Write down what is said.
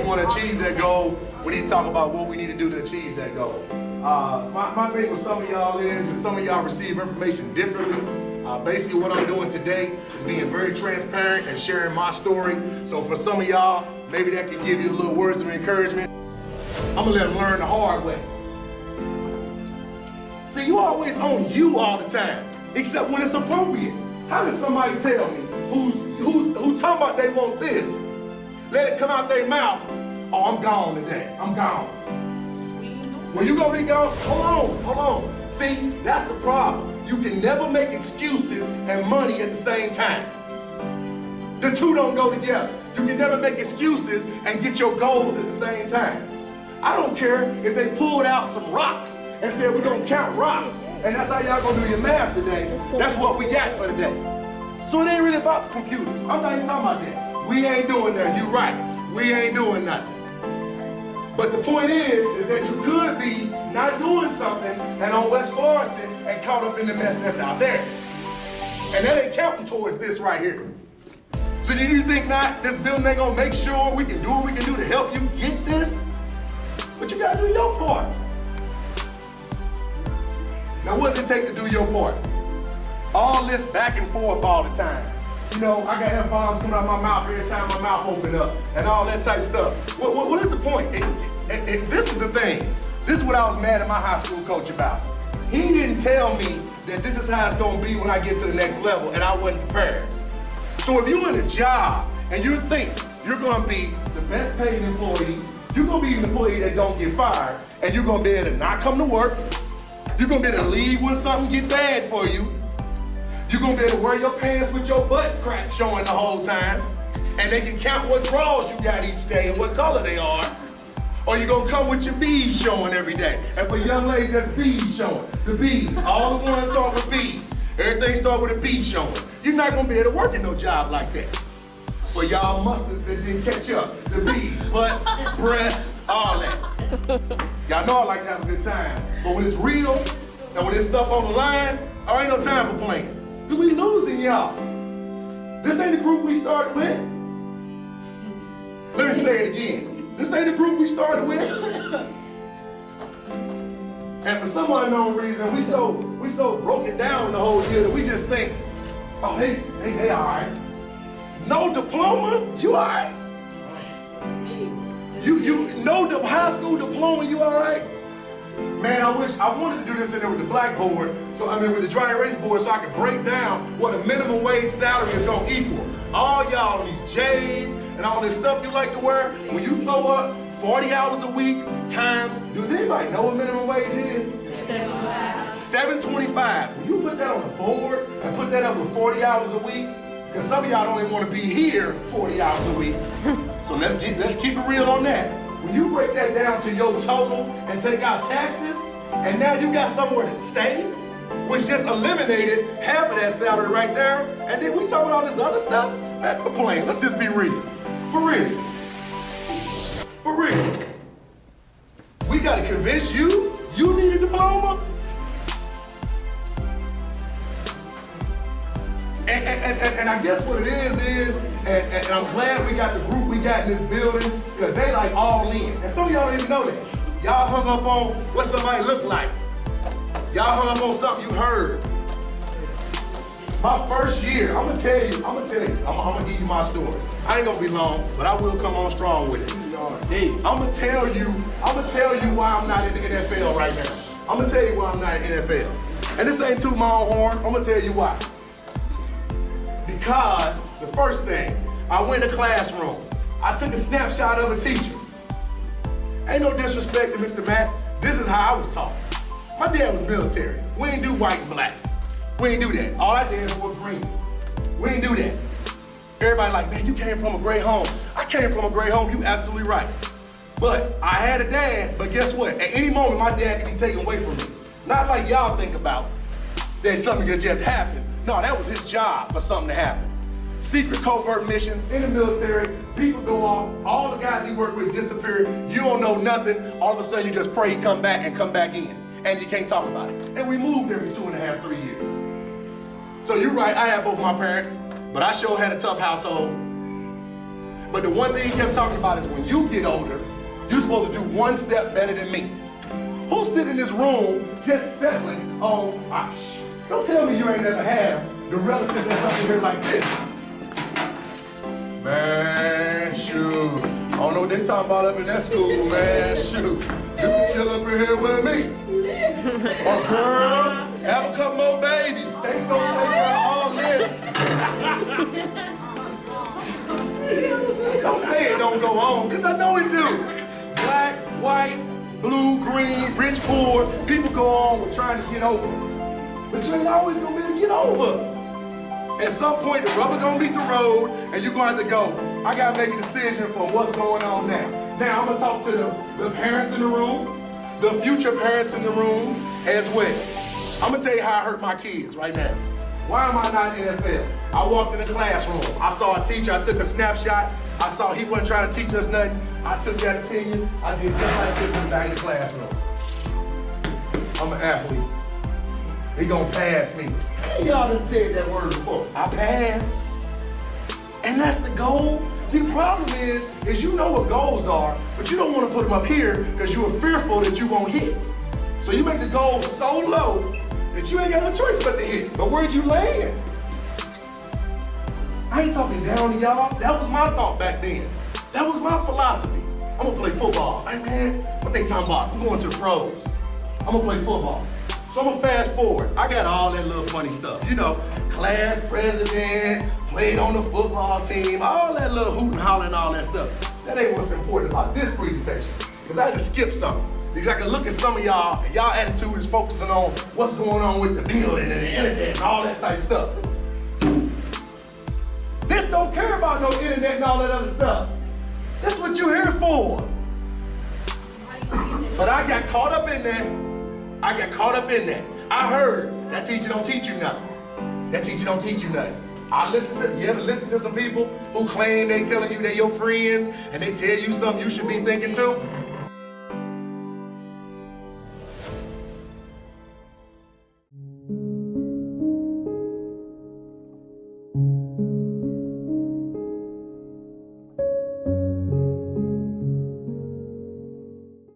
want to achieve that goal, we need to talk about what we need to do to achieve that goal. My thing with some of y'all is some of y'all receive information differently. Basically what I'm doing today is being very transparent and sharing my story. So for some of y'all, maybe that can give you a little words of encouragement. I'm gonna let them learn the hard way. See, you always on you all the time, except when it's appropriate. How does somebody tell me who's talking about they want this, let it come out their mouth, oh, I'm gone today, I'm gone. When you gonna be gone, hold on. See, that's the problem. You can never make excuses and money at the same time. The two don't go together. You can never make excuses and get your goals at the same time. I don't care if they pulled out some rocks and said we're gonna count rocks, and that's how y'all gonna do your math today. That's what we got for today. So it ain't really about the computer. I'm not even talking about that. We ain't doing that, you right. We ain't doing nothing. But the point is that you could be not doing something and on West Florissant and caught up in the mess that's out there. And that ain't counting towards this right here. So do you think not this building ain't gonna make sure we can do what we can do to help you get this? But you gotta do your part. Now what does it take to do your part? All this back and forth all the time. You know, I got F-bombs coming out of my mouth every time my mouth open up and all that type of stuff. What is the point? This is the thing. This is what I was mad at my high school coach about. He didn't tell me that this is how it's gonna be when I get to the next level, and I wasn't prepared. So if you're in a job and you think you're gonna be the best paid employee, you're gonna be an employee that don't get fired, and you're gonna be able to not come to work, you're gonna be able to leave when something get bad for you, you're gonna be able to wear your pants with your butt crack showing the whole time, and they can count what drawers you got each day and what color they are. Or you're gonna come with your beads showing every day. And for young ladies, that's beads showing. The beads, all the ones start with beads. Everything start with a bead showing. You're not gonna be able to work in no job like that. For y'all mustards that didn't catch up, the beads, butts, breasts, all that. Y'all know I like to have a good time. But when it's real, and when there's stuff on the line, I ain't no time for playing. Because we losing y'all. This ain't the group we started with. Let me say it again. This ain't the group we started with. And for some unknown reason, we so broken down the whole year that we just think, oh, they all right. No diploma, you all right? You no high school diploma, you all right? Man, I wanted to do this in there with the blackboard, with the dry erase board, so I could break down what a minimum wage salary is gonna equal. All y'all, these J's and all this stuff you like to wear, when you throw up 40 hours a week times, does anybody know what minimum wage is? $7.25. When you put that on the board and put that up with 40 hours a week, because some of y'all don't even want to be here 40 hours a week. So let's keep it real on that. When you break that down to your total and take out taxes, and now you got somewhere to stay, which just eliminated half of that salary right there, and then we talking all this other stuff, man, we're playing. Let's just be real. For real. For real. We gotta convince you need a diploma? And I guess what it is, and I'm glad we got the group we got in this building, because they like all in. And some of y'all don't even know that. Y'all hung up on what somebody looked like. Y'all hung up on something you heard. My first year, I'm gonna tell you, I'm gonna give you my story. I ain't gonna be long, but I will come on strong with it. I'm gonna tell you why I'm not in the NFL right now. I'm gonna tell you why I'm not in the NFL. And this ain't too my own horn, I'm gonna tell you why. Because the first thing, I went in the classroom. I took a snapshot of a teacher. Ain't no disrespect to Mr. Matt. This is how I was taught. My dad was military. We ain't do white and black. We ain't do that. All I did was green. We ain't do that. Everybody like, man, you came from a great home. I came from a great home, you absolutely right. But I had a dad, but guess what? At any moment, my dad can be taken away from me. Not like y'all think about that something could just happen. No, that was his job for something to happen. Secret covert missions in the military, people go off, all the guys he worked with disappear, you don't know nothing, all of a sudden you just pray he come back and come back in, and you can't talk about it. And we moved every 2.5, 3 years. So you're right, I had both my parents, but I sure had a tough household. But the one thing he kept talking about is when you get older, you're supposed to do one step better than me. Who's sitting in this room just settling on, don't tell me you ain't never had the relative that's up in here like this. Man, shoot. I don't know what they talking about up in that school, man, shoot. You can chill up in here with me. Or girl, have a couple more babies. They gonna take care of all this. Don't say it don't go on, because I know it do. Black, white, blue, green, rich, poor, people go on with trying to get over. But you ain't always gonna be able to get over. At some point, the rubber gonna meet the road, and you're gonna have to go, I gotta make a decision for what's going on now. Now, I'm gonna talk to the parents in the room, the future parents in the room as well. I'm gonna tell you how I hurt my kids right now. Why am I not in the NFL? I walked in the classroom. I saw a teacher. I took a snapshot. I saw he wasn't trying to teach us nothing. I took that opinion. I did just like this in the back of the classroom. I'm an athlete. He gonna pass me. Y'all done said that word before. I passed. And that's the goal. See, the problem is you know what goals are, but you don't want to put them up here because you are fearful that you won't hit. So you make the goal so low that you ain't got no choice but to hit. But where'd you land? I ain't talking down to y'all. That was my thought back then. That was my philosophy. I'm gonna play football. Hey man, what they talking about? I'm going to the pros. I'm gonna play football. So I'm gonna fast forward. I got all that little funny stuff. You know, class president, played on the football team, all that little hoot and holler and all that stuff. That ain't what's important about this presentation. Because I had to skip something. Because I can look at some of y'all, and y'all attitude is focusing on what's going on with the building and the internet and all that type of stuff. This don't care about no internet and all that other stuff. That's what you're here for. But I got caught up in that. I heard that teacher don't teach you nothing. That teacher don't teach you nothing. You ever listen to some people who claim they telling you they're your friends and they tell you something you should be thinking too?